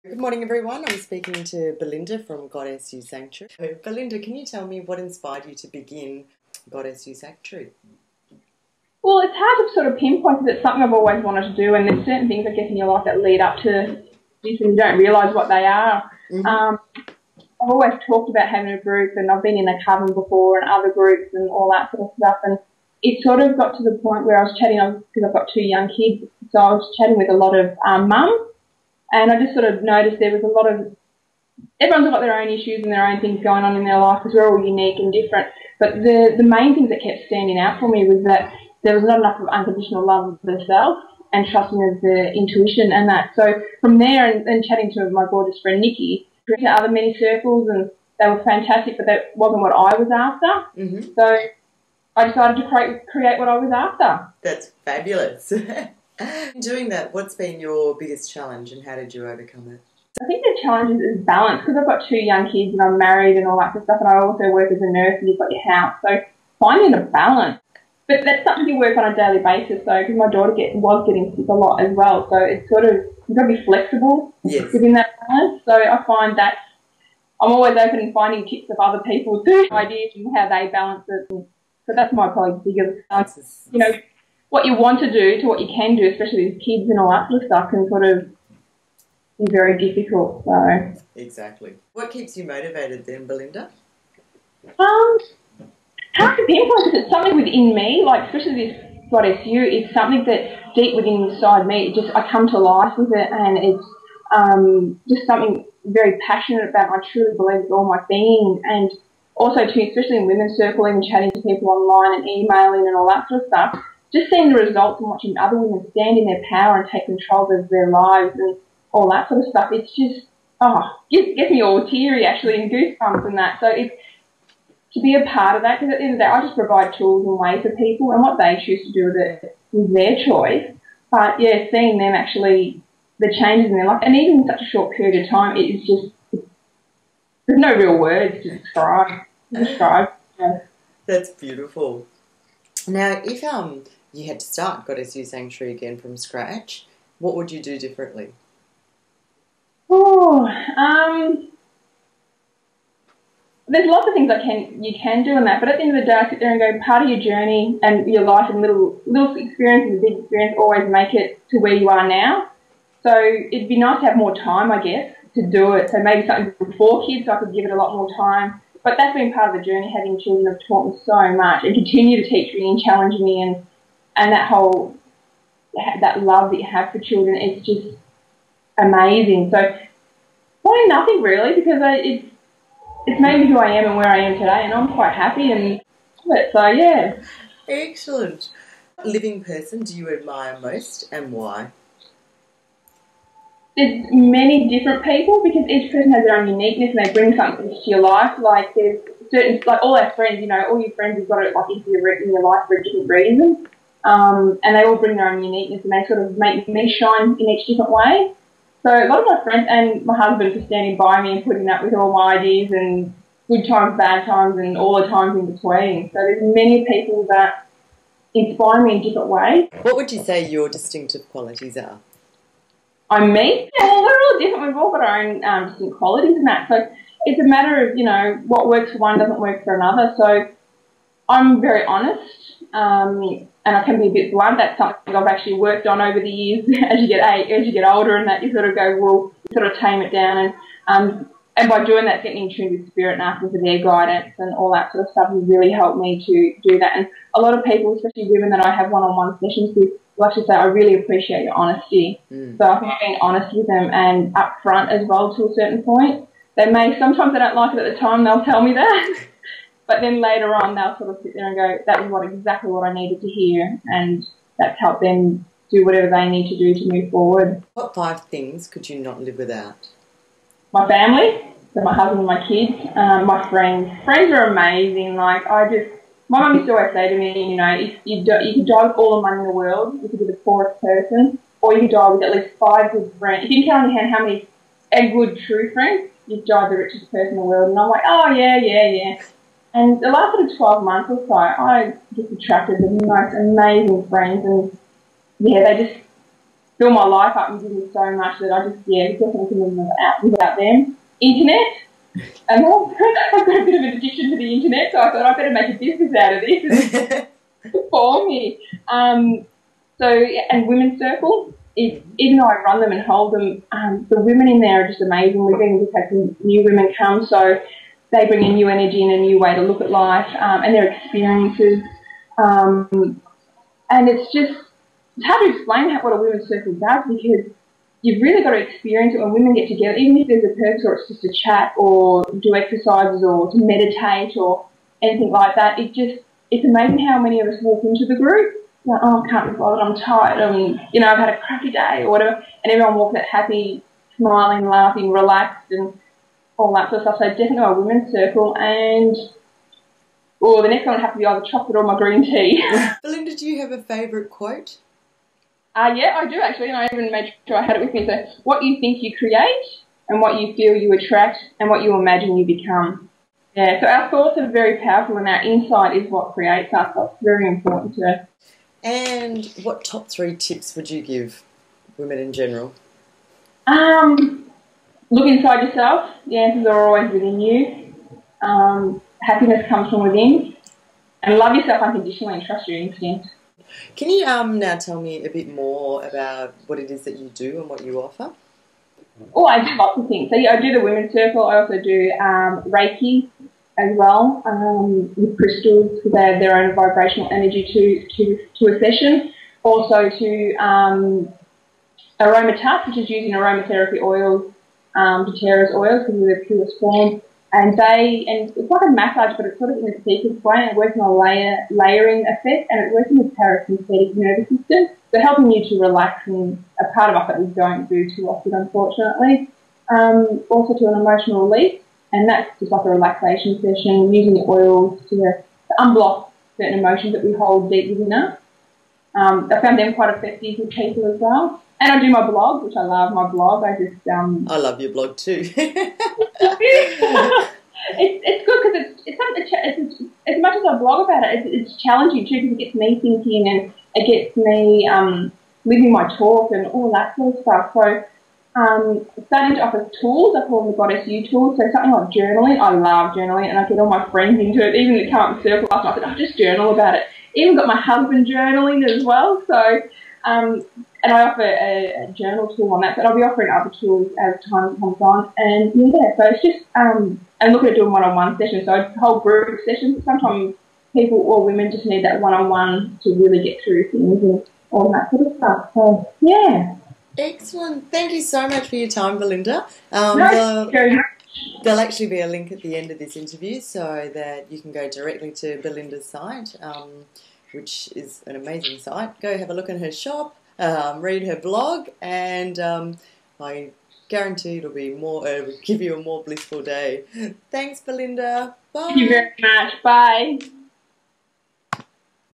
Good morning, everyone. I'm speaking to Belinda from Goddess You Sanctuary. So, Belinda, can you tell me what inspired you to begin Goddess You Sanctuary? Well, it's hard to sort of pinpoint because it's something I've always wanted to do, and there's certain things, I guess, in your life that lead up to this and you don't realise what they are. I've always talked about having a group, and I've been in a coven before and other groups and all that sort of stuff, and it sort of got to the point where I was chatting, because I've got two young kids, so I was chatting with a lot of mums, and I just sort of noticed there was a lot of, everyone's got their own issues and their own things going on in their life because we're all unique and different, but the main things that kept standing out for me was that there was not enough of unconditional love of themselves and trusting of their intuition and that. So from there and chatting to my gorgeous friend Nikki, to other many circles, and they were fantastic, but that wasn't what I was after. So I decided to create what I was after. That's fabulous. In doing that, what's been your biggest challenge and how did you overcome it? I think the challenge is balance, because I've got two young kids and I'm married and all that sort of stuff, and I also work as a nurse and you've got your house. So finding a balance. But that's something you work on a daily basis, though, because my daughter was getting sick a lot as well. So it's sort of, you've got to be flexible within that balance. So I find that I'm always open and finding tips of other people's ideas and how they balance it. And so that's my probably biggest, what you want to do to what you can do, especially with kids and all that sort of stuff, can sort of be very difficult. So exactly. What keeps you motivated then, Belinda? Hard to pinpoint because it's something within me, like especially this Goddess You, it's something that deep within inside me, I come to life with it, and it's just something very passionate about. I truly believe with all my being, and also too, especially in women's circle, even chatting to people online and emailing and all that sort of stuff, just seeing the results and watching other women stand in their power and take control of their lives and all that sort of stuff, it's just, gets me all teary actually and goosebumps and that. So it's to be a part of that, because at the end of the day, I just provide tools and ways for people, and what they choose to do with it is their choice. But yeah, seeing them actually, the changes in their life, and even in such a short period of time, it is just, there's no real words to describe. Yeah. That's beautiful. Now, if you had to start Goddess You Sanctuary again from scratch, what would you do differently? There's lots of things you can do in that, but at the end of the day, I sit there and go, part of your journey and your life and little experiences, big experience, always make it to where you are now. So it'd be nice to have more time, I guess, to do it. So maybe something before kids, so I could give it a lot more time. But that's been part of the journey. Having children have taught me so much and continue to teach me and challenge me, and that whole, that love that you have for children, it's just amazing. So probably nothing really, because it's made me who I am and where I am today, and I'm quite happy and so yeah. Excellent. What living person do you admire most and why? There's many different people, because each person has their own uniqueness and they bring something to your life. Like there's certain, like all our friends, all your friends have got it like into your life for a different reason, and they all bring their own uniqueness and they sort of make me shine in each different way. So a lot of my friends and my husband for standing by me and putting up with all my ideas and good times, bad times, and all the times in between. So there's many people that inspire me in different ways. What would you say your distinctive qualities are? I'm me. Yeah, well, we're all different. We've all got our own distinct qualities and that. So it's a matter of, what works for one doesn't work for another. So I'm very honest, and I can be a bit blunt. That's something I've actually worked on over the years. As you get older, and that you sort of go, well, you sort of tame it down, and by doing that, getting in tune with spirit and asking for their guidance and all that sort of stuff has really helped me to do that. And a lot of people, especially women that I have one-on-one sessions with, will actually say, I really appreciate your honesty. So I think being honest with them and upfront as well to a certain point. Sometimes they don't like it at the time, they'll tell me that. But then later on, they'll sort of sit there and go, that was exactly what I needed to hear, and that's helped them do whatever they need to do to move forward. What 5 things could you not live without? My family, so my husband and my kids, my friends. Friends are amazing. My mum used to always say to me, if you could die with all the money in the world, you could be the poorest person, or you could die with at least 5 good friends. If you can count on your hand how many good true friends, you've died the richest person in the world. And I'm like, oh yeah. And the last sort of 12 months or so, I just attracted the most amazing friends, and yeah, fill my life up and give me so much that I just, definitely couldn't live out without them. Internet. And I've got a bit of an addiction to the internet, so I thought I better make a business out of this for me. And women's circles, even though I run them and hold them, the women in there are just amazing. We've had some new women come, so they bring a new energy and a new way to look at life and their experiences. And it's hard to explain what a women's circle does, because you've really got to experience it when women get together, even if there's a purpose or it's just a chat or do exercises or to meditate or anything like that. It's amazing how many of us walk into the group, like, oh, I can't be bothered, I'm tired, I've had a crappy day or whatever, and everyone walks out happy, smiling, laughing, relaxed and all that sort of stuff. So definitely a women's circle. And the next one would have to be either chocolate or my green tea. Belinda, do you have a favourite quote? Yeah, I do actually, and I even made sure I had it with me. So, what you think you create, and what you feel you attract, and what you imagine you become. Yeah, so our thoughts are very powerful, and our insight is what creates us. That's very important to. And what top 3 tips would you give women in general? Look inside yourself. The answers are always within you. Happiness comes from within, and love yourself unconditionally and trust your instinct. Can you now tell me a bit more about what it is that you do and what you offer? Oh, I do lots of things. So, I do the women's circle. I also do Reiki as well, with crystals, because they have their own vibrational energy to a session. Also to aromatouch, which is using aromatherapy oils, doTERRA's oils, because they're the purest form. And it's like a massage, but it's sort of in a sequence way, and it works on a layering effect, and it works in the parasympathetic nervous system, so helping you to relax, and a part of us that we don't do too often, unfortunately. Also to an emotional release, and that's just like a relaxation session, using the oils to unblock certain emotions that we hold deep within us. I found them quite effective with people as well. And I do my blog, which I love my blog. I love your blog too. It's good because it's as much as I blog about it, it's challenging too, because it gets me thinking and it gets me living my talk and all that sort of stuff. So starting to offer tools, I call them the Goddess You tools. So something like journaling, I love journaling, and I get all my friends into it. Even the current circle last night, I said, I'll just journal about it. Even got my husband journaling as well. So and I offer a journal tool on that, but I'll be offering other tools as time comes on. And so it's just, I'm looking at doing one-on-one sessions, so whole group sessions. Sometimes people or women just need that one-on-one to really get through things and all that sort of stuff. So, yeah. Excellent. Thank you so much for your time, Belinda. Very much. There'll actually be a link at the end of this interview so that you can go directly to Belinda's site, which is an amazing site. Go have a look in her shop. Read her blog, and I guarantee it'll give you a more blissful day. Thanks, Belinda. Bye. Thank you very much. Bye.